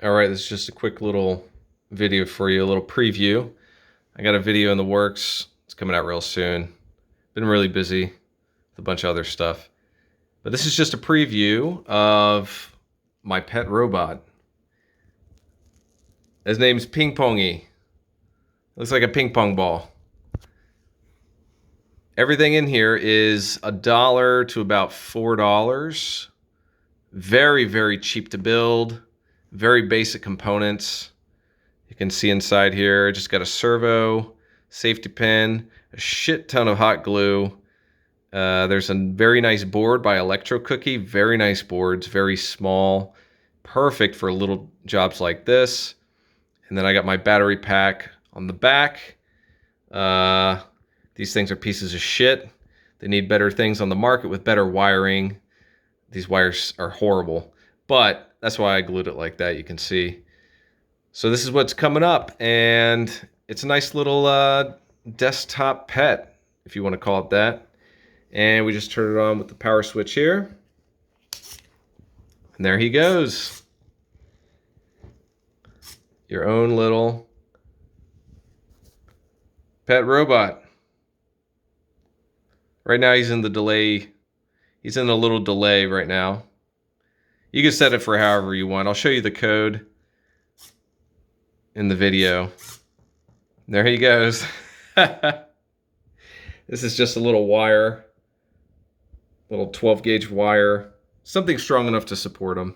All right, this is just a quick little video for you, a little preview. I got a video in the works. It's coming out real soon. Been really busy with a bunch of other stuff. But this is just a preview of my pet robot. His name's Ping Pongy. Looks like a ping pong ball. Everything in here is $1 to about $4. Very, very cheap to build. Very basic components. You can see inside here, just got a servo, safety pin, a shit ton of hot glue. There's a very nice board by Electro Cookie. Very nice boards, very small. Perfect for little jobs like this. And then I got my battery pack on the back. These things are pieces of shit. They need better things on the market with better wiring. These wires are horrible, but that's why I glued it like that, you can see. So this is what's coming up, and it's a nice little desktop pet, if you want to call it that. And we just turn it on with the power switch here. And there he goes. Your own little pet robot. Right now he's in the delay. He's in a little delay right now. You can set it for however you want. I'll show you the code in the video. There he goes. This is just a little wire. Little 12 gauge wire. Something strong enough to support him.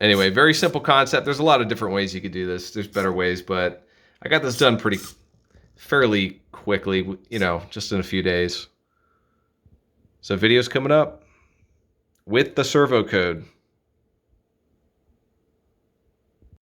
Anyway, very simple concept. There's a lot of different ways you could do this. There's better ways, but I got this done fairly quickly, you know, just in a few days. So videos coming up with the servo code.